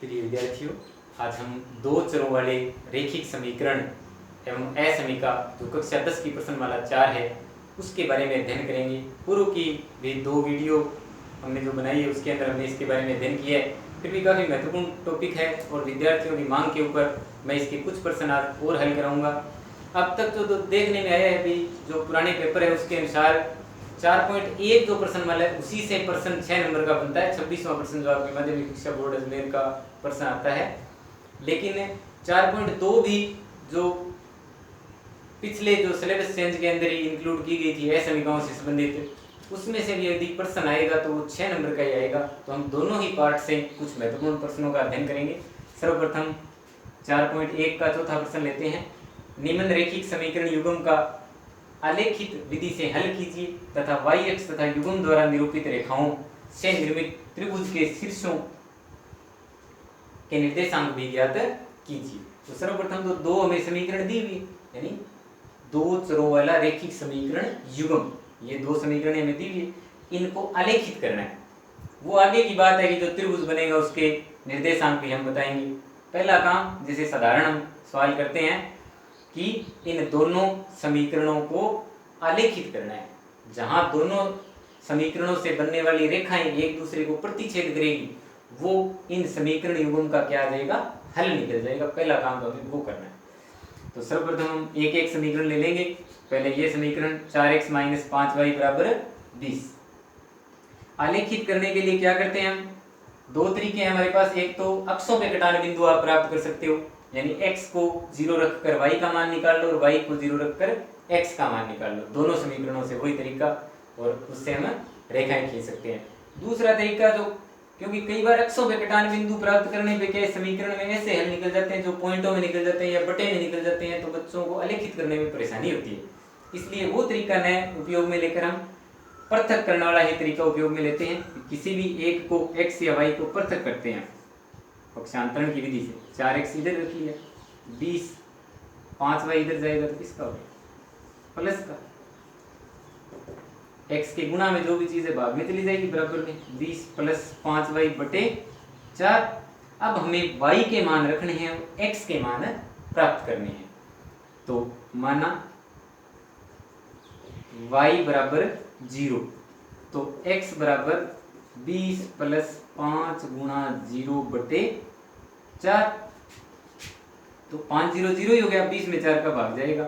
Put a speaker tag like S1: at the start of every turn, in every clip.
S1: प्रिय विद्यार्थियों, आज हम दो चरों वाले रैखिक समीकरण एवं असमीका जो कक्षा 10 की प्रश्नमाला 4 है उसके बारे में अध्ययन करेंगे। पूर्व की भी दो वीडियो हमने जो बनाई है उसके अंदर हमने इसके बारे में अध्ययन किया है। फिर भी काफ़ी महत्वपूर्ण टॉपिक है और विद्यार्थियों की मांग के ऊपर मैं इसके कुछ प्रश्न आज और हल कराऊंगा। अब तक जो देखने में आया है अभी जो पुराने पेपर है उसके अनुसार 4.1 जो प्रश्नमाला है उसी से प्रश्न 6 नंबर का बनता है। 26वां प्रश्न जो आपके माध्यमिक शिक्षा बोर्ड अजमेर का प्रश्न आता है। लेकिन 4.2 भी जो पिछले जो सिलेबस चेंज के अंदर ही इंक्लूड की गई थी असमीकाओं से संबंधित, उसमें से भी यदि प्रश्न आएगा तो वो 6 नंबर का ही आएगा। तो हम दोनों ही पार्ट से कुछ महत्वपूर्ण प्रश्नों का अध्ययन करेंगे। सर्वप्रथम 4.1 का चौथा प्रश्न लेते हैं। निम्न रैखिक समीकरण युग्म का आलेखित विधि से हल कीजिए तथा y अक्ष तथा युग्म द्वारा निरूपित रेखाओं से निर्मित त्रिभुज के शीर्षों के निर्देशांक भी ज्ञात कीजिए। तो सर्वप्रथम तो दो हमें समीकरण दी हुई, यानी दो चरों वाला रैखिक समीकरण युग्म, ये दो समीकरण हमें दी हुई, इनको आलेखित करना है। वो आगे की बात है कि जो त्रिभुज बनेगा उसके निर्देशांक भी हम बताएंगे। पहला काम, जैसे साधारण हम सवाल करते हैं कि इन दोनों समीकरणों को आलेखित करना है। जहां दोनों समीकरणों से बनने वाली रेखाएं एक दूसरे को प्रतिच्छेद करेगी वो इन समीकरण युग्म का क्या आ जाएगा, हल निकल जाएगा। पहला काम तो हमें वो करना है। तो सर्वप्रथम हम एक एक समीकरण ले लेंगे। पहले ये समीकरण 4x - 5y = 20 आलेखित करने के लिए क्या करते हैं हम, दो तरीके हैं हमारे पास। एक तो अक्षों पे कटान बिंदु आप प्राप्त कर सकते हो, यानी x को 0 रखकर y का मान निकाल लो और y को 0 रखकर x का मान निकाल लो। दोनों समीकरणों से वही तरीका, और उससे हम रेखाएं खींच सकते हैं। दूसरा तरीका जो, क्योंकि कई बार अक्षों पे कटान बिंदु प्राप्त करने पे क्या समीकरण में ऐसे हल निकल जाते हैं जो पॉइंटों में निकल जाते हैं या बटे में निकल जाते हैं, तो बच्चों को आलेखित करने में परेशानी होती है। इसलिए वो तरीका नए उपयोग में लेकर हम पृथक करने वाला ही तरीका उपयोग में लेते हैं। किसी भी एक को x या y को पृथक करते हैं पक्षांतरण की विधि से। 4x इधर रख लिया, 20 5y इधर जाएगा तो किसका होगा, प्लस का। x के गुणा में जो भी चीजें भाग में चली जाएगी बराबर में, 20 + 5y / 4। अब हमें y के मान रखने हैं, x के मान प्राप्त करने हैं। तो माना y = 0, तो x = 20 + 5 × 0/4। तो 5 0 0 ही हो गया, 20 में 4 का भाग जाएगा,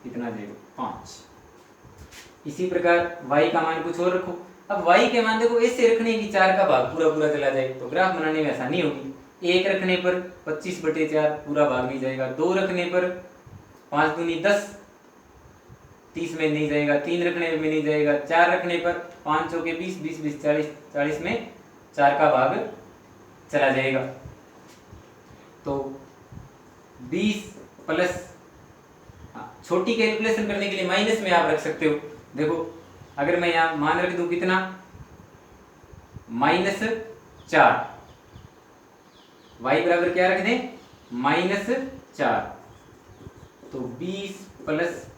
S1: कितना जाएगा 5। इसी प्रकार y का मान कुछ और रखो। अब y के मान देखो ऐसे रखने की 4 का भाग पूरा पूरा चला जाए तो ग्राफ बनाने में आसानी होगी। 1 रखने पर 25/4 पूरा भाग नहीं जाएगा, 2 रखने पर 5 दूनी 10 30 में नहीं जाएगा, 3 रखने में नहीं जाएगा, 4 रखने पर 5 चौके 20 20 20 40 40 में 4 का भाग चला जाएगा। तो 20 प्लस, छोटी कैलकुलेशन करने के लिए माइनस में आप रख सकते हो। देखो अगर मैं यहाँ मान रख दूं कितना, -4, y बराबर क्या रख दें, -4। तो 20 +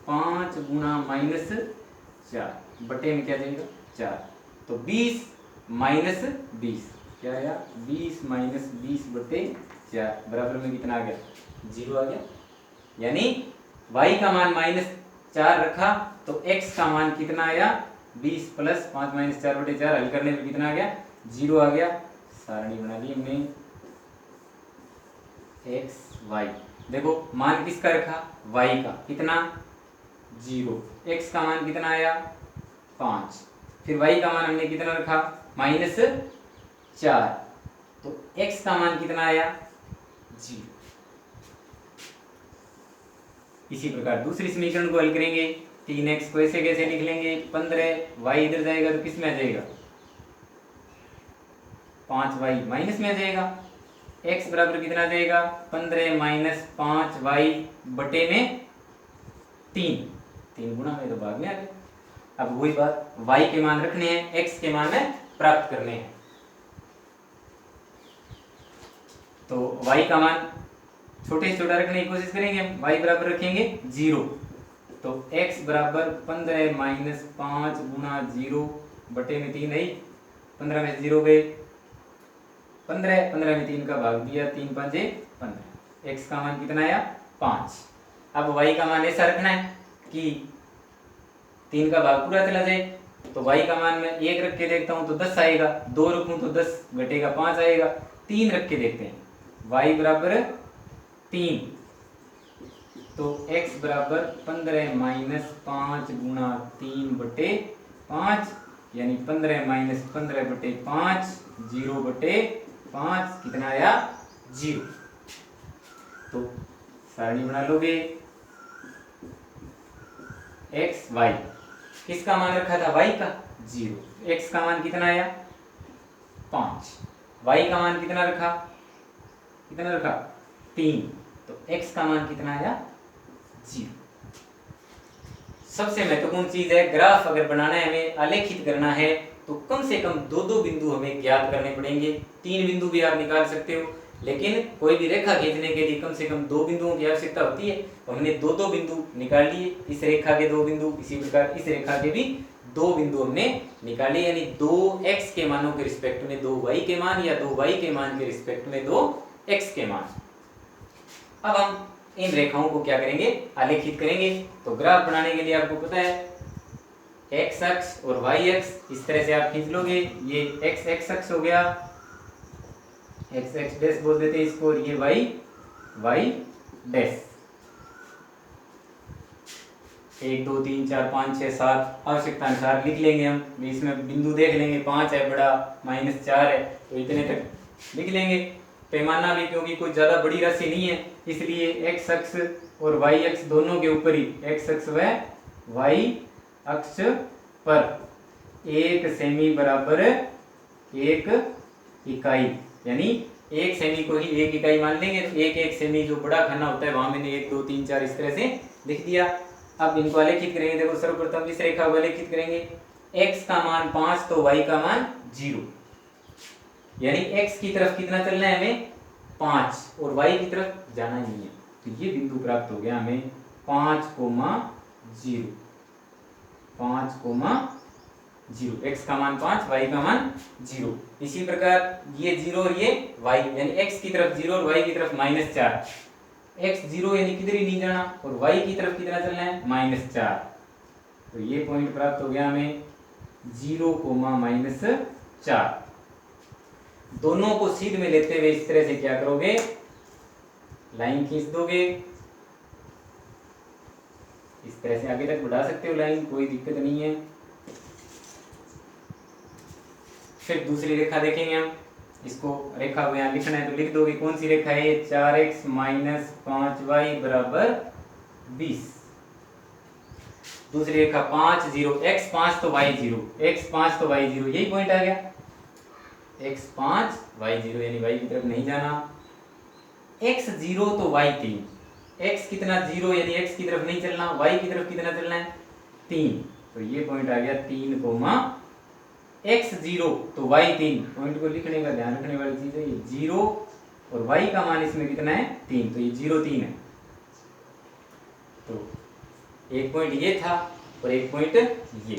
S1: 5 × -4 बटे में क्या जाएगा 4। तो 20 - 20 क्या आया, 20 - 20/4 बराबर में कितना आ गया, 0 आ गया। यानी y का मान -4 रखा तो x का मान कितना आया, 20 + 5 - 4/4 हल करने में कितना आ गया, 0 आ गया। सारणी बना ली हमने x y। देखो मान किसका रखा, y का, कितना 0, x का मान कितना आया 5, फिर y का मान हमने कितना रखा -4, तो x का मान कितना आया 0। इसी प्रकार दूसरी समीकरण को हल करेंगे। 3x को ऐसे कैसे लिख लेंगे, 15 y इधर जाएगा तो किस में आ जाएगा, 5y माइनस में आ जाएगा। x बराबर कितना जाएगा, 15 - 5y बटे में 3 गुणा में तो भाग में आ गया। अब वही बात, y के मान रखने हैं, x के मान प्राप्त करने हैं। तो y का मान छोटे से छोटा रखने की कोशिश करेंगे हम, y बराबर रखेंगे 0। तो x बराबर 15 - 5 × 0 बटे में 3 है, 15 में 0 गए, 15, 15 में 3 का भाग दिया, 3 पंजे 15, x का मान कितना आया 5। अब y का मान ऐसा रखना है कि 3 का भाग पूरा चला जाए, तो y का मान मैं 1 रख के देखता हूँ तो 10 आएगा, 2 रखूँ तो 10 घटेगा 5 आएगा, 3 रख के देखते हैं, y बराबर 3, तो x बराबर 15 माइनस 5 गुणा 3/5, यानी 15 माइनस 15/5, 0/5 कितना आया 0। तो सारणी बना लोगे, x y, किसका मान रखा था y का 0, x का मान कितना आया 5, y का मान कितना रखा 3, तो x का मान कितना आया 0। सबसे महत्वपूर्ण चीज है, ग्राफ अगर बनाना है, हमें आलेखित करना है, तो कम से कम 2-2 बिंदु हमें ज्ञात करने पड़ेंगे। 3 बिंदु भी आप निकाल सकते हो, लेकिन कोई भी रेखा खींचने के लिए कम से कम 2 बिंदुओं की आवश्यकता होती है। तो हमने 2-2 बिंदु निकाल लिए, इस रेखा के 2 बिंदु, इसी प्रकार इस रेखा के भी 2 बिंदु हमने निकाले, यानी 2x के मानों के रिस्पेक्ट में 2y के मान, या 2y के मान के रिस्पेक्ट में 2x के मान। अब हम इन रेखाओं को क्या करेंगे, आलेखित करेंगे। तो ग्राफ बनाने के लिए आपको पता है x अक्ष और y अक्ष इस तरह से आप खींच लोगे, ये x अक्ष हो गया, x डैश बोल देते हैं इसको, और ये y डैश। 1 2 3 4 5 6 7 आवश्यकता अनुसार लिख लेंगे हम, इसमें बिंदु देख लेंगे, 5 है बड़ा, -4 है, तो इतने तक लिख लेंगे। पैमाना भी, क्योंकि कोई ज्यादा बड़ी राशि नहीं है, इसलिए x अक्ष और y अक्ष दोनों के ऊपर ही, x अक्ष व y अक्ष पर 1 सेमी बराबर 1 इकाई, यानी 1 सेमी को ही 1 इकाई मान लेंगे। तो 1 सेमी जो बड़ा खाना होता है वहां मैंने 1 2 3 4 इस तरह से लिख दिया। अब इनको आलेखित करेंगे, देखो सर्वप्रथम इस रेखा को आलेखित करेंगे, x का मान 5 तो y का मान 0, यानी x की तरफ कितना चलना है हमें 5, और y की तरफ जाना ही नहीं है। तो ये बिंदु प्राप्त हो गया हमें 5,0, 5,0, x का मान 5, y का मान 0। इसी प्रकार ये 0 और ये y, यानी x की तरफ 0 और y की तरफ -4, x 0 यानी किधर ही नहीं जाना, और y की तरफ कितना चलना है -4। तो ये पॉइंट प्राप्त हो गया हमें 0, -4। दोनों को सीध में लेते हुए इस तरह से क्या करोगे, लाइन खींच दोगे, इस तरह से आगे तक बढ़ा सकते हो लाइन, कोई दिक्कत नहीं है। फिर दूसरी रेखा देखेंगे हम, इसको रेखा को यहाँ लिखना है तो लिख दोगे, कौन सी रेखा है, 4x - 5y बराबर 20। दूसरी रेखा 5 0, x 5 तो y 0, x 5 तो y 0, यही पॉइंट आ गया, x 5 y 0, यानी y की तरफ नहीं जाना, x 0 तो y 3, x कितना 0 यानी x की तरफ नहीं चलना, y की तरफ कितना चलना है 3, तो ये पॉइंट आ गया 3, x 0 तो y 3। पॉइंट को लिखने का ध्यान रखने वाली चीज है, ये 0 और y का मान इसमें कितना है 3, तो ये 0 3 है। तो एक पॉइंट ये था और एक पॉइंट ये,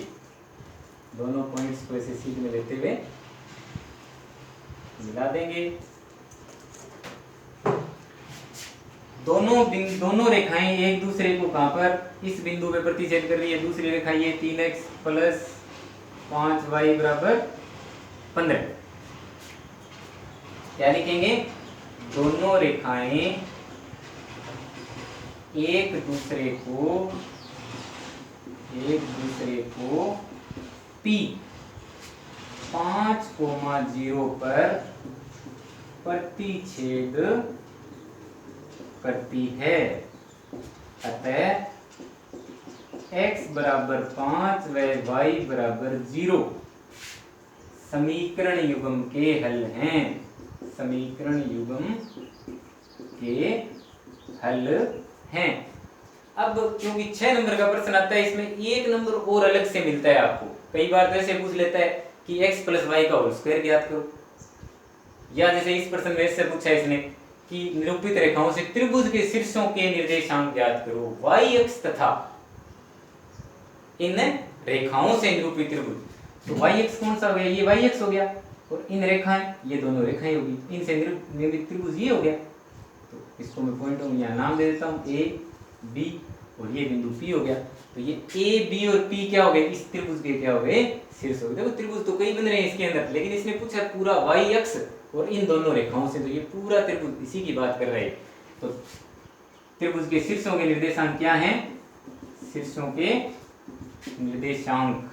S1: दोनों पॉइंट्स को ऐसे सीध में लेते हुए मिला देंगे। दोनों रेखाएं एक दूसरे को कहां पर, इस बिंदु पे प्रतिच्छेद कर रही है। दूसरी रेखा ये 3x + 5y बराबर 15। क्या लिखेंगे, दोनों रेखाएं एक दूसरे को P 5,0 पर प्रतिच्छेद करती है, अतः x बराबर 5 व y बराबर 0 समीकरण युग्म के हल हैं, समीकरण युग्म के हल हैं। अब क्योंकि 6 नंबर का प्रश्न आता है, इसमें 1 नंबर और अलग से मिलता है आपको। कई बार तो ऐसे पूछ लेता है कि x + y का होल स्क्वायर ज्ञात करो, या जैसे इस प्रश्न में ऐसे पूछा इसने कि निरूपित रेखाओं से त्रिभुज के शीर्षों के निर्देशांक ज्ञात करो, y अक्ष तथा इन रेखाओं से निरूपित त्रिभुज। तो y अक्ष कौन सा हो गया, ये y अक्ष हो गया, और इन रेखाएं, ये दोनों रेखाएं होगी, इनसे निर्मित त्रिभुज ये हो गया। तो इसको मैं पॉइंट यहाँ नाम दे देता हूँ ए बी, और ये बिंदु पी हो गया। तो ये ए बी और पी क्या हो गए, इस त्रिभुज के क्या हो गए, शीर्ष हो गए। देखो त्रिभुज तो कई बन रहे हैं इसके अंदर, लेकिन इसने पूछा पूरा वाई अक्ष और इन दोनों रेखाओं से, तो ये पूरा त्रिभुज इसी की बात कर रहे हैं। तो त्रिभुज के शीर्षों के निर्देशांक क्या हैं, शीर्षों के निर्देशांक,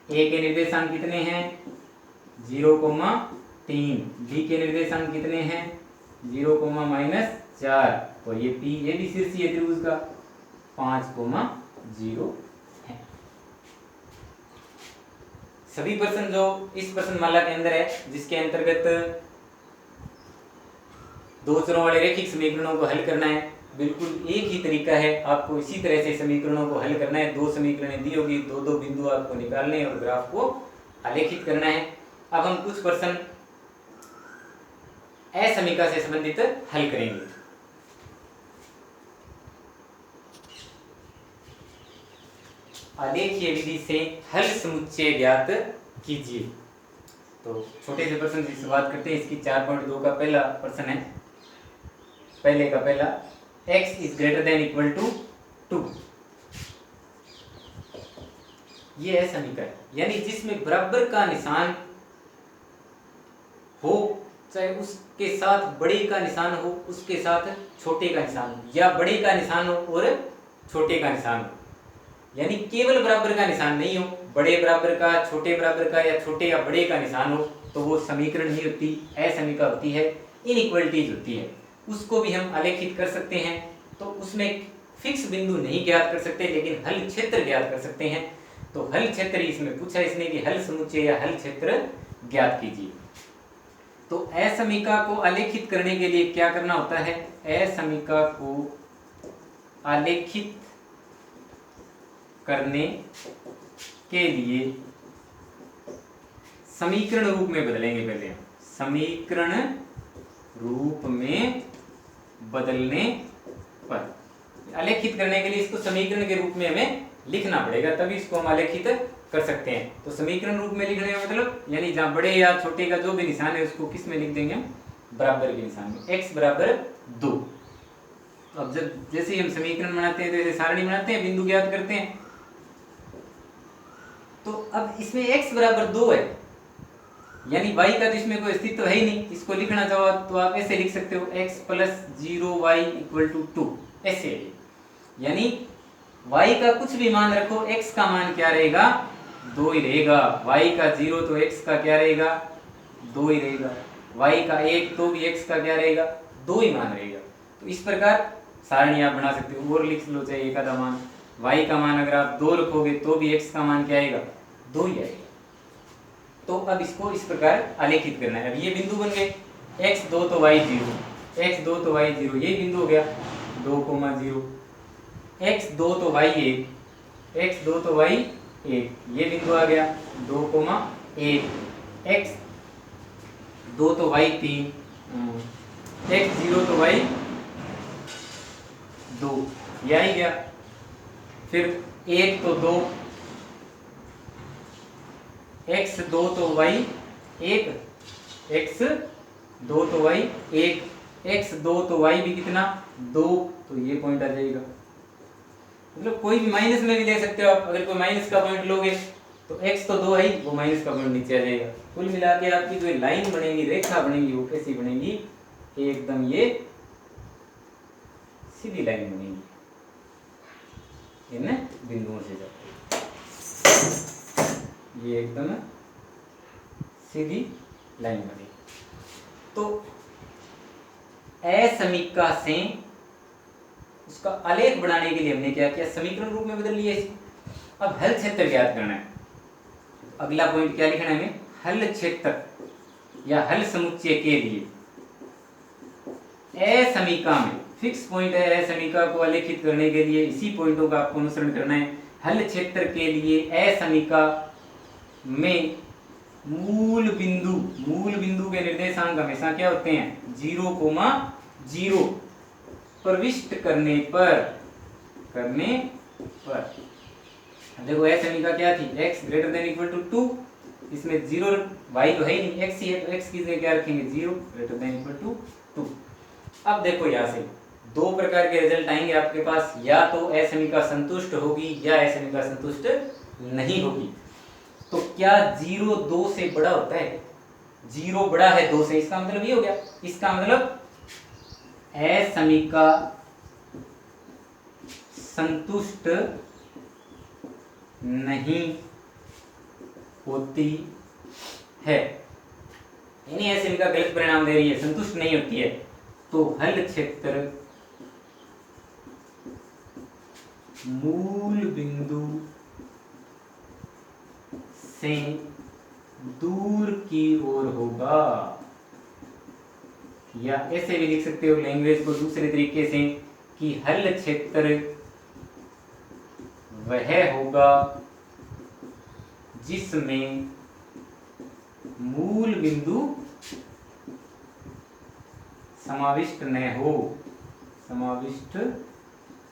S1: ए के निर्देशांक कितने हैं 0,3, बी के निर्देशांक कितने हैं 0,-4, और ये पी, ये भी शीर्षीय त्रिभुज का 5,0 है। सभी प्रश्न जो इस प्रश्नमाला के अंदर है, जिसके अंतर्गत दो चरों वाले रैखिक समीकरणों को हल करना है, बिल्कुल एक ही तरीका है, आपको इसी तरह से समीकरणों को हल करना है। दो समीकरणें दी होगी, दो दो बिंदु आपको निकालने और ग्राफ को आलेखित करना है। अब हम कुछ प्रश्न असमीका से संबंधित हल करेंगे। आलेखीय विधि से हल समुच्चय ज्ञात कीजिए। तो छोटे से प्रश्न की शुरुआत करते हैं। इसकी 4.2 का पहला प्रश्न है। पहले का पहला, x is greater than equal to 2, ये है समीकरण, यानी जिसमें बराबर का निशान हो, चाहे उसके साथ बड़े का निशान हो, उसके साथ छोटे का निशान हो, या बड़े का निशान हो और छोटे का निशान हो, यानी केवल बराबर का निशान नहीं हो, बड़े बराबर का, छोटे बराबर का, या छोटे या बड़े का निशान हो, तो वो समीकरण नहीं होती, असमीका होती है, इनइक्वलिटीज होती है। उसको भी हम आलेखित कर सकते हैं। तो उसमें फिक्स बिंदु नहीं ज्ञात कर सकते, लेकिन हल क्षेत्र ज्ञात कर सकते हैं। तो हल क्षेत्र इसमें पूछा इसने कि हल समुच्चय या हल क्षेत्र ज्ञात कीजिए। तो असमीका को आलेखित करने के लिए क्या करना होता है, असमीका को आलेखित करने के लिए समीकरण रूप में बदलेंगे। पहले हम समीकरण रूप में बदलने पर, आलेखित करने के लिए इसको समीकरण के रूप में हमें लिखना पड़ेगा, तभी इसको हम आलेखित कर सकते हैं। तो समीकरण रूप में लिखने का मतलब, यानी जहां बड़े या छोटे का जो भी निशान है उसको किस में लिख देंगे हम, बराबर के निशान में, x बराबर 2। अब जब जैसे ही हम समीकरण बनाते हैं, तो जैसे सारणी बनाते हैं, बिंदु ज्ञात करते हैं, तो अब इसमें x बराबर 2 है, यानी y का तो इसमें कोई अस्तित्व तो है ही नहीं। इसको लिखना चाहो तो आप ऐसे लिख सकते हो, x + 0y = 2, ऐसे। यानी y का कुछ भी मान रखो, x का मान क्या रहेगा, 2 ही रहेगा। y का 0 तो x का क्या रहेगा, 2 ही रहेगा। y का 1 तो भी x का क्या रहेगा, 2 ही मान रहेगा। तो इस प्रकार सारणी आप बना सकते हो, और लिख लो चाहे एक आधा मान। y का मान अगर आप 2 रखोगे तो भी x का मान क्या आएगा, 2 ही आएगा। तो अब इसको इस प्रकार आलेखित करना है। अब ये बिंदु बन गए, x2 तो y0, x2 तो y0, ये बिंदु हो गया 2,0, x2 तो y1, x2 तो y1, ये बिंदु आ गया 2,1, x2 तो y3, x0 तो y2, ये आ गया। फिर 1 तो 2, x2 तो y1, x2 तो y1, x2 तो y भी कितना 2, तो ये पॉइंट आ जाएगा। मतलब कोई भी माइनस में भी ले सकते हो आप, अगर कोई माइनस का पॉइंट लोगे तो x तो 2 है, वो माइनस का पॉइंट नीचे आ जाएगा। कुल मिला के आपकी जो लाइन बनेगी, रेखा बनेगी, वो कैसी बनेगी, एकदम ये सीधी लाइन बनेगी इन बिंदुओं से जाकर, ये एकदम सीधी लाइन बनेगी। तो असमीका से उसका आलेख बनाने के लिए हमने क्या किया, समीकरण रूप में बदल लिया इसको। अब हल क्षेत्र ज्ञात करना है। अगला पॉइंट क्या लिखना है हमें, हल क्षेत्र या हल समुच्चय के लिए असमीका में फिक्स पॉइंट है। असमीका को आलेखित करने के लिए इसी पॉइंटों का आपको अनुसरण करना है। हल क्षेत्र के लिए असमीका में मूल बिंदु के निर्देशांक हमेशा क्या होते हैं, 0,0 प्रविष्ट करने पर देखो ए समीका क्या थी, x greater than equal to 2, इसमें 0 y तो है ही नहीं, x ही है, तो x की जगह क्या रखेंगे 0 ग्रेटर देन इक्वल टू 2। अब देखो यहाँ से दो प्रकार के रिजल्ट आएंगे आपके पास, या तो ए समीका संतुष्ट होगी या ए समीका संतुष्ट नहीं होगी। तो क्या 0 2 से बड़ा होता है? 0 बड़ा है 2 से, इसका मतलब ये हो गया, इसका मतलब ए समीका संतुष्ट नहीं होती है, यानी ए समीका गलत परिणाम दे रही है, संतुष्ट नहीं होती है। तो हल क्षेत्र मूल बिंदु से दूर की ओर होगा, या ऐसे भी लिख सकते हो लैंग्वेज को दूसरे तरीके से कि हल क्षेत्र वह होगा जिसमें मूल बिंदु समाविष्ट न हो, समाविष्ट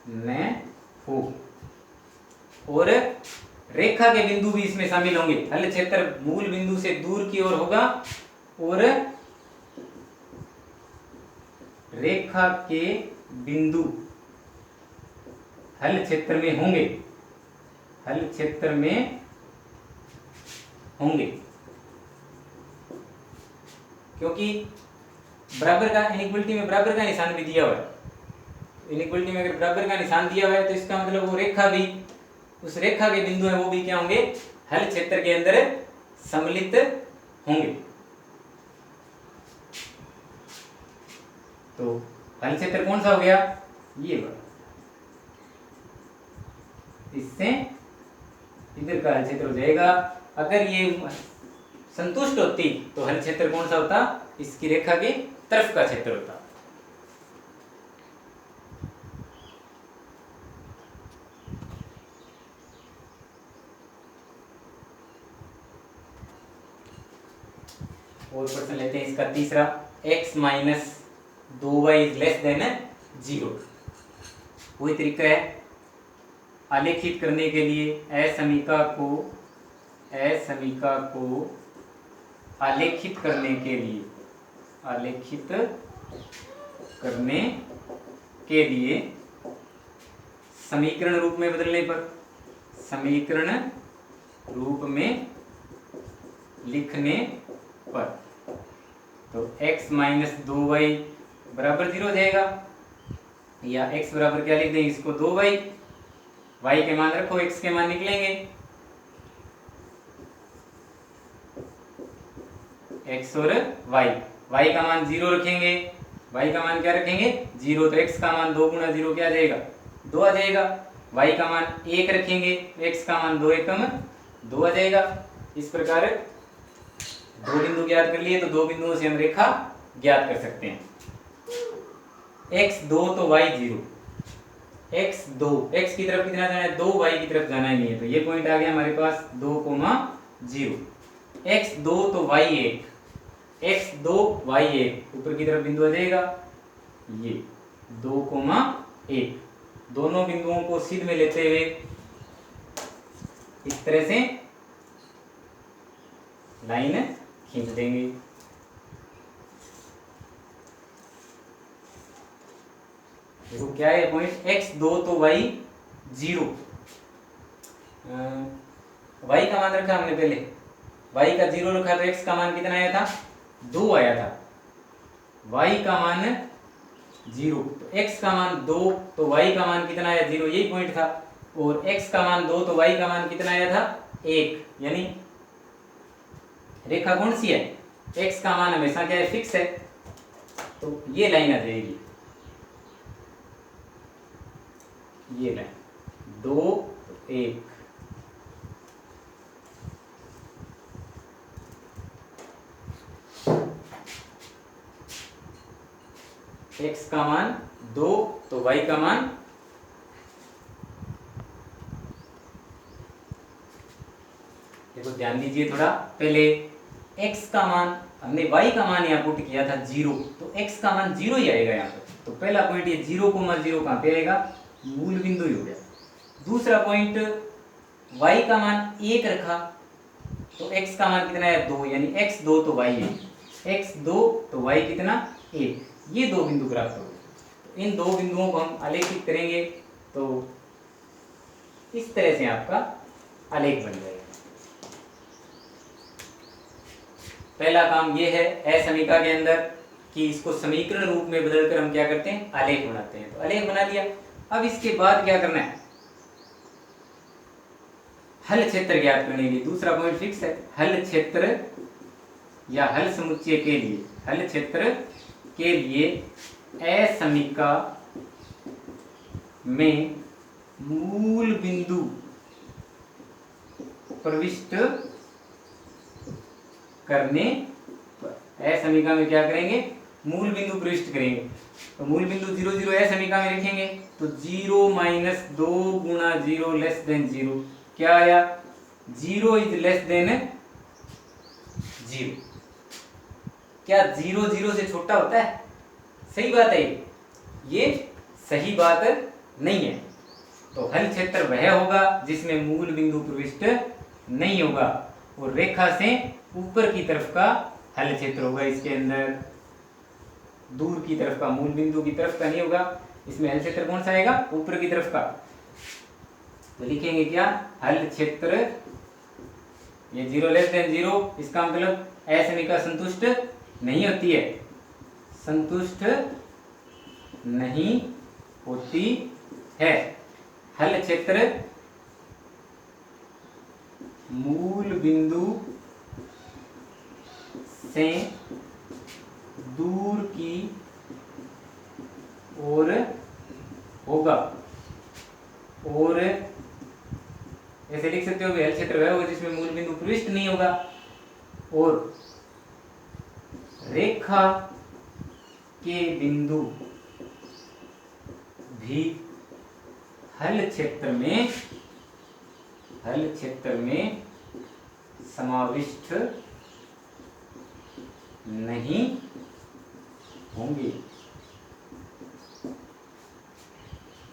S1: न हो, और रेखा के बिंदु भी इसमें शामिल होंगे। हल क्षेत्र मूल बिंदु से दूर की ओर होगा और रेखा के बिंदु हल क्षेत्र में होंगे, हल क्षेत्र में होंगे, क्योंकि बराबर का इनइक्वलिटी में बराबर का निशान भी दिया हुआ है। इनइक्वलिटी में अगर बराबर का निशान दिया हुआ है तो इसका मतलब वो रेखा भी, उस रेखा के बिंदु है वो भी क्या होंगे, हल क्षेत्र के अंदर सम्मिलित होंगे। तो हल क्षेत्र कौन सा हो गया, ये वाला, इससे इधर का हल क्षेत्र हो जाएगा। अगर ये संतुष्ट होती तो हल क्षेत्र कौन सा होता, इसकी रेखा के तरफ का क्षेत्र होता। और प्रश्न लेते हैं इसका तीसरा, x minus 2y is less than 0। वही तरीका है, आलेखित करने के लिए ए समीका को आलेखित करने के लिए, आलेखित करने के लिए समीकरण रूप में बदलने पर, समीकरण रूप में लिखने पर, तो x माइनस 2y बराबर 0 हो जाएगा, या x बराबर क्या लिख देंगे इसको 2y, y के मान रखो, x के मान निकलेंगे, x और y का मान 0 रखेंगे, y का मान क्या रखेंगे 0, तो x का मान 2 गुणा 0 क्या आ जाएगा 2 आ जाएगा, y का मान 1 रखेंगे, x का मान 2 एकम 2 आ जाएगा। इस प्रकार दो बिंदु ज्ञात कर लिए तो दो बिंदुओं से हम रेखा ज्ञात कर सकते हैं। x 2 तो y 0, x 2, x की तरफ कितना जाना है 2, y की तरफ जाना ही नहीं है, तो ये पॉइंट आ गया हमारे पास 2,0, x 2 तो y 1, x 2 y 1, ऊपर की तरफ बिंदु आ जाएगा ये 2,1। दोनों बिंदुओं को सिद्ध में लेते हुए इस तरह से लाइन खींच देंगे। देखो क्या है पॉइंट, x 2 तो y 0, y का मान रखा हमने पहले, y का 0 रखा तो x का मान कितना आया था 2 आया था, y का मान 0 तो x का मान 2 तो y का मान कितना आया 0, यही पॉइंट था, और x का मान 2 तो y का मान कितना आया था 1, यानी रेखा कौन सी है, x का मान हमेशा क्या है फिक्स है, तो ये लाइन आ जाएगी, ये लाइन 2 1, x का मान 2 तो y का मान, देखो ध्यान दीजिए थोड़ा, पहले x का मान हमने y का मान यहाँ पुट किया था 0, तो x का मान 0 ही आएगा यहाँ पर, तो पहला पॉइंट ये 0,0 कहाँ पे आएगा, मूल बिंदु ही हो गया। दूसरा पॉइंट y का मान 1 रखा तो x का मान कितना है 2, यानी x 2 तो y 1, x 2 तो y कितना 1, ये दो बिंदु प्राप्त हो गए। तो इन दो बिंदुओं को हम आलेखित करेंगे तो इस तरह से आपका आलेख बन जाएगा। पहला काम ये है असमीका के अंदर कि इसको समीकरण रूप में बदलकर हम क्या करते हैं, आलेख बनाते हैं। तो आलेख बना दिया। अब इसके बाद क्या करना है, हल क्षेत्र ज्ञात करने के लिए दूसरा पॉइंट फिक्स है। हल क्षेत्र या हल समुच्चय के लिए, हल क्षेत्र के लिए असमीका में मूल बिंदु प्रविष्ट करने पर असमीका में क्या करेंगे, मूल बिंदु प्रविष्ट करेंगे। तो मूल बिंदु 0 0 असमीका में लिखेंगे तो 0 माइनस 2 गुणा 0 लेस देन 0 क्या आया, 0 इज लेस देन 0। क्या 0 0 से छोटा होता है? सही बात है, ये सही बात नहीं है। तो हल क्षेत्र वह होगा जिसमें मूल बिंदु प्रविष्ट नहीं होगा और रेखा से ऊपर की तरफ का हल क्षेत्र होगा। इसके अंदर दूर की तरफ का, मूल बिंदु की तरफ का नहीं होगा। इसमें हल क्षेत्र कौन सा आएगा, ऊपर की तरफ का। तो लिखेंगे क्या, हल क्षेत्र, ये 0 लेस देन 0, इसका मतलब असमीका संतुष्ट नहीं होती है, संतुष्ट नहीं होती है। हल क्षेत्र मूल बिंदु से दूर की ओर होगा और ऐसे लिख सकते हो कि हल क्षेत्र वह होगा जिसमें मूल बिंदु प्रविष्ट नहीं होगा और रेखा के बिंदु भी हल क्षेत्र में समाविष्ट नहीं होंगे।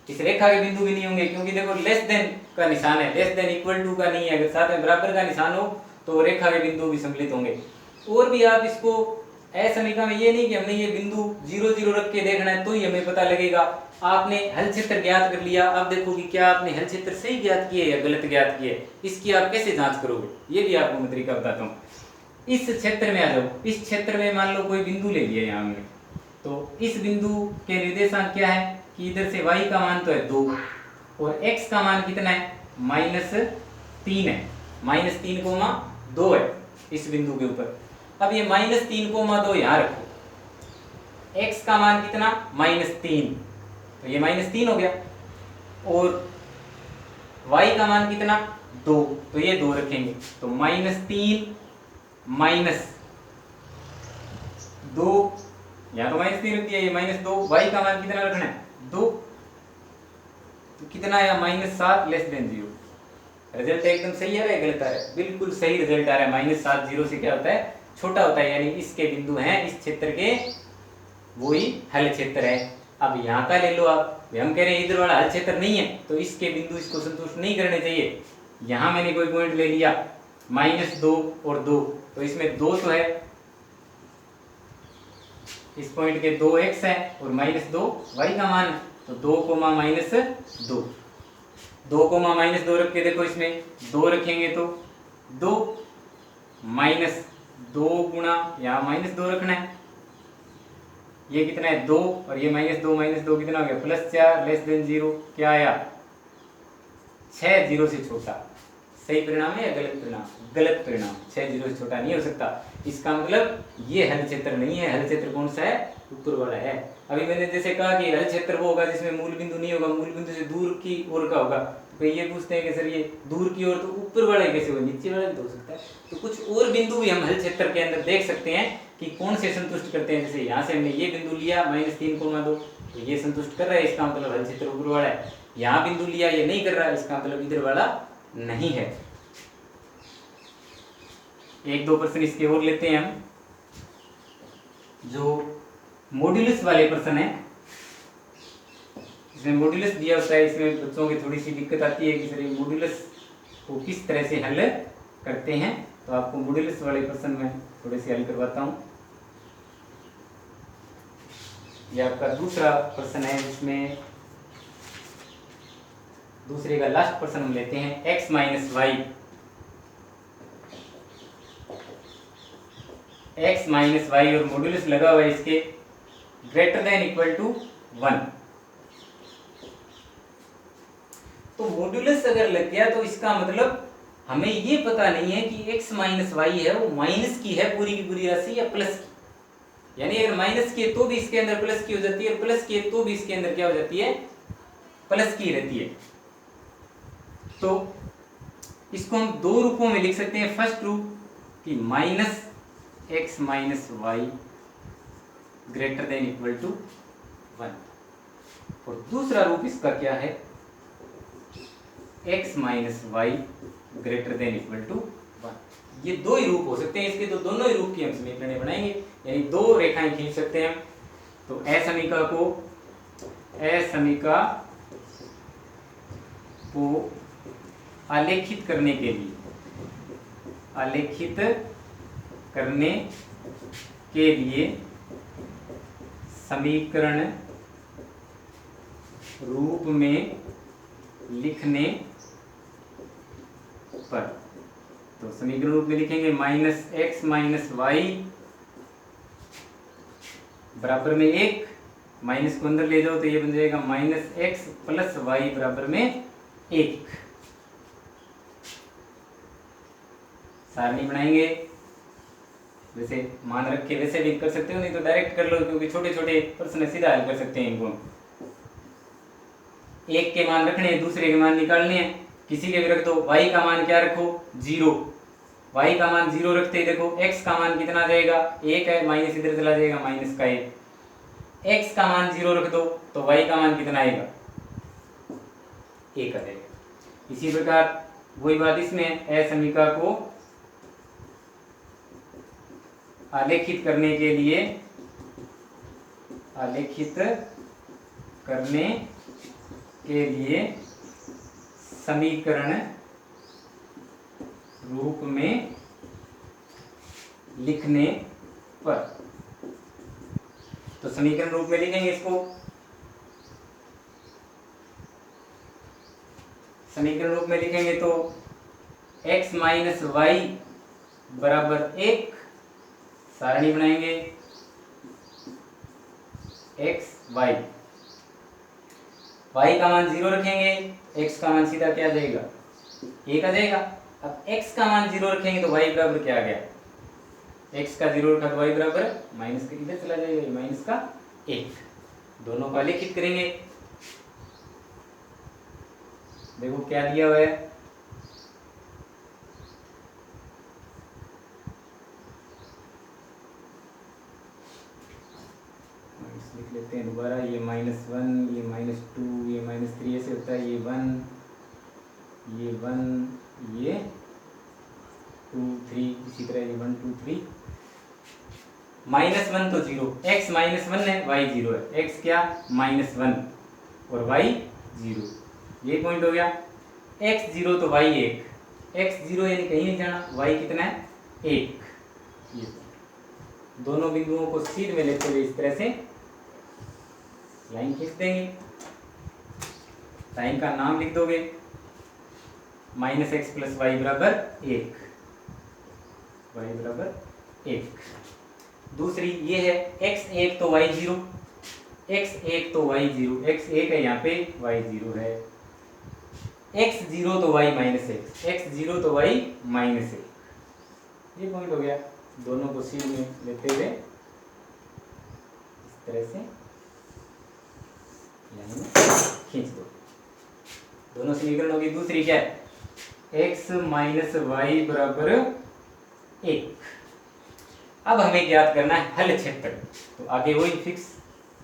S1: इस रेखा के बिंदु भी नहीं होंगे क्योंकि देखो लेस देन का निशान है, लेस देन इक्वल टू का नहीं है। अगर साथ में बराबर का निशान हो तो रेखा के बिंदु भी सम्मिलित होंगे। और भी आप इसको असमीका में ये नहीं कि हमने ये बिंदु 0 0 रख के देखना है तो ही हमें पता लगेगा। आपने हल क्षेत्र ज्ञात कर लिया, अब देखो कि क्या आपने हल क्षेत्र सही ज्ञात किए या गलत ज्ञात किए, इसकी आप कैसे जांच करोगे, ये भी आपको मैं तरीका बताता हूँ। इस क्षेत्र में आ जाओ, इस क्षेत्र में मान लो कोई बिंदु ले लिया यहाँ हमने, तो इस बिंदु के निर्देशांक क्या है कि इधर से y का मान तो है 2 और x का मान कितना है, -3 है, -3,2 है इस बिंदु के ऊपर। अब ये -3,2 यहाँ रखो, x का मान कितना -3, तो ये -3 हो गया और y का मान कितना 2, तो ये 2 रखेंगे तो -3 -2, यहाँ तो -3 रख दिया, ये -2, y का मान कितना रखना है 2, तो कितना आया -7 लेस देन 0। रिजल्ट एकदम सही आ रहा है गलत आ रहा है, बिल्कुल सही रिजल्ट आ रहा है। -7 0 से क्या होता है, छोटा होता है, यानी इसके बिंदु हैं इस क्षेत्र के, वही हल क्षेत्र है। अब यहाँ का ले लो आप, हम कह रहे हैं इधर वाला हल क्षेत्र नहीं है तो इसके बिंदु इसको संतुष्ट नहीं करने चाहिए। यहाँ मैंने कोई पॉइंट ले लिया -2 और 2, तो इसमें 2 तो है, इस पॉइंट के 2x है और -2 y का मान है, तो 2, -2, 2, -2 रख के देखो, इसमें 2 रखेंगे तो 2 -2 गुणा, यहाँ -2 रखना है, ये कितना है 2 और ये -2 कितना हो गया +4 लेस देन 0, क्या आया 6 0 से छोटा। सही परिणाम है या गलत परिणाम, गलत परिणाम, 6 0 से छोटा नहीं हो सकता। इसका मतलब ये हल क्षेत्र नहीं है। हल क्षेत्र कौन सा है, ऊपर वाला है। अभी मैंने जैसे कहा कि हल क्षेत्र वो होगा जिसमें मूल बिंदु नहीं होगा, मूल बिंदु से दूर की ओर का होगा। तो ये पूछते हैं कि सर ये दूर की ओर तो ऊपर वाला कैसे होगा, नीचे वाला भी तो हो सकता है। तो कुछ और बिंदु भी हम हल क्षेत्र के अंदर देख सकते हैं कि कौन से संतुष्ट करते हैं। जैसे यहाँ से हमने ये बिंदु लिया -3,2, तो ये संतुष्ट कर रहा है, इसका मतलब हल क्षेत्र ऊपर वाला है। यहाँ बिंदु लिया, ये नहीं कर रहा है, इसका मतलब इधर वाला नहीं है। 1-2 प्रश्न इसके और लेते हैं हम, जो मॉड्यूलस वाले प्रश्न है। इसमें मॉड्यूलस दिया होता है, इसमें बच्चों की थोड़ी सी दिक्कत आती है कि सर ये मॉड्यूलस को किस तरह से हल करते हैं। तो आपको मॉड्यूलस वाले प्रश्न में थोड़े से हल करवाता हूँ। यह आपका दूसरा प्रश्न है, जिसमें दूसरे का लास्ट प्रश्न हम लेते हैं। x minus y, x minus y और मॉड्यूलस लगा हुआ है इसके ग्रेटर देन इक्वल टू 1। तो मॉड्यूलस अगर लग गया तो इसका मतलब हमें ये पता नहीं है कि x माइनस वाई है वो माइनस की है पूरी की पूरी राशि या प्लस की। यानी अगर माइनस की है तो भी इसके अंदर प्लस की हो जाती है, और प्लस की है तो भी इसके अंदर क्या हो जाती है, प्लस की रहती है। तो इसको हम दो रूपों में लिख सकते हैं। फर्स्ट रूप कि minus x minus y greater than equal to 1, और दूसरा रूप इसका क्या है, x minus y greater than equal to 1। ये दो ही रूप हो सकते हैं इसके, तो दोनों ही रूप की हम समीकरण बनाएंगे, यानी दो रेखाएं खींच सकते हैं। तो असमीका को आलेखित करने के लिए समीकरण रूप में लिखने पर, तो समीकरण रूप में लिखेंगे माइनस एक्स माइनस वाई बराबर में 1, माइनस को अंदर ले जाओ तो ये बन जाएगा माइनस एक्स प्लस वाई बराबर में 1। सारणी बनाएंगे, वैसे मान रख के वैसे भी कर सकते हो, नहीं तो डायरेक्ट कर लो, क्योंकि छोटे छोटे प्रश्न सीधा हल कर सकते हैं इनको। एक के मान रखने हैं, दूसरे के मान निकालने हैं, किसी के भी रख दो। y का मान क्या रखो, 0। y का मान 0 रखते ही देखो x का मान कितना जाएगा, 1 है, माइनस इधर चला जाएगा, माइनस का 1। x का मान 0 रख दो तो y का मान कितना आएगा, 1 आ जाएगा। इसी प्रकार वही बात इसमें, असमीका को आलेखित करने के लिए समीकरण रूप में लिखने पर, तो समीकरण रूप में लिखेंगे इसको। समीकरण रूप में लिखेंगे तो x माइनस वाई बराबर 1, सारणी बनाएंगे x y, y का मान 0 रखेंगे, x का मान सीधा क्या आ जाएगा, 1 आ जाएगा। अब x का मान 0 रखेंगे तो y बराबर क्या आ गया, x का 0 रखा तो y बराबर माइनस का इधर चला जाएगा, माइनस का 1। दोनों को आलेखित करेंगे। देखो क्या दिया हुआ है, लिख लेते हैं दोबारा। ये -1, ये -2, ये -3 ऐसे होता है। ये 1, ये 1, ये 2 3, इसी तरह ये 1 2 3। -1 तो 0, x -1 है, y 0 है। x क्या, -1 और y 0, ये पॉइंट हो गया। x 0 तो y 1, x 0 यानी कहीं नहीं जाना, y कितना है, 1। ये दोनों बिंदुओं को सीध में लेते हुए इस तरह से लाइन खींच देंगे। लाइन का नाम लिख दोगे, -x + y बराबर 1, y बराबर 1। दूसरी ये है x1 तो y 0, x1 तो y 0, x1 है यहाँ पे, y 0 है। x 0 तो y -1, x 0 तो y -1, ये पॉइंट हो गया। दोनों को सीध में लेते हुए इस तरह से खींच दो। दोनों समीकरण होगी। दूसरी क्या है, x माइनस वाई बराबर 1। अब हमें ज्ञात करना है हल क्षेत्र। तो आगे वही फिक्स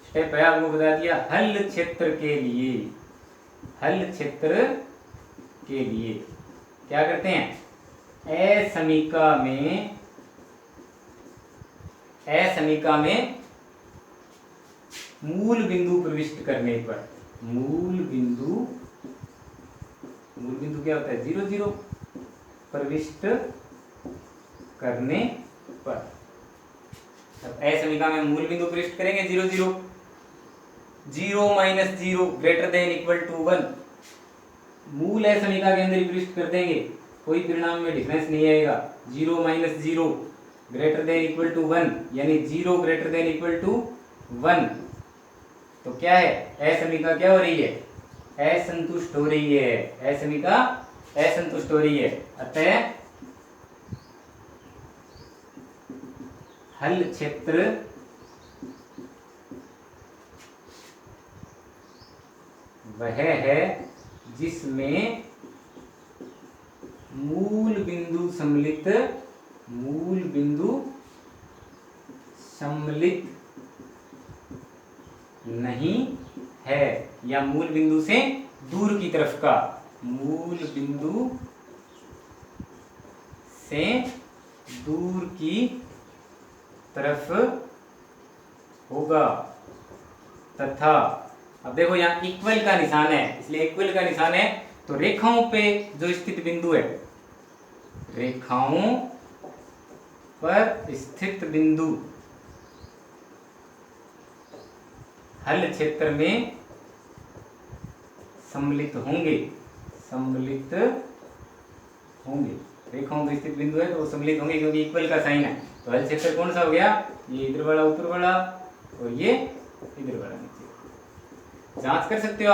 S1: स्टेप है, आपको बता दिया। हल क्षेत्र के लिए क्या करते हैं, असमीका में मूल बिंदु प्रविष्ट करने पर, मूल बिंदु क्या होता है, 0 0, प्रविष्ट करने पर। अब ए समीकरण में मूल बिंदु प्रविष्ट करेंगे 0 0, 0 - 0 ग्रेटर देन इक्वल टू 1। मूल ए समीकरण के अंदर ही प्रविष्ट कर देंगे, कोई परिणाम में डिफरेंस नहीं आएगा। 0 - 0 ग्रेटर देन इक्वल टू 1, यानी 0 ग्रेटर देन इक्वल टू 1। तो क्या है, ए समीकरण क्या हो रही है, असंतुष्ट हो रही है। ए समीकरण असंतुष्ट हो रही है। अतः हल क्षेत्र वह है जिसमें मूल बिंदु सम्मिलित नहीं है, या मूल बिंदु से दूर की तरफ का, मूल बिंदु से दूर की तरफ होगा तथा, अब देखो यहाँ इक्वल का निशान है, इसलिए इक्वल का निशान है तो रेखाओं पे जो स्थित बिंदु है, रेखाओं पर स्थित बिंदु हल क्षेत्र में सम्मिलित होंगे। रेखाओं पे स्थित बिंदु है तो वो सम्मिलित होंगे, क्योंकि इक्वल का साइन है। तो हल क्षेत्र कौन सा हो गया, ये इधर वाला ऊपर वाला और ये इधर वाला नीचे। जांच कर सकते हो आप।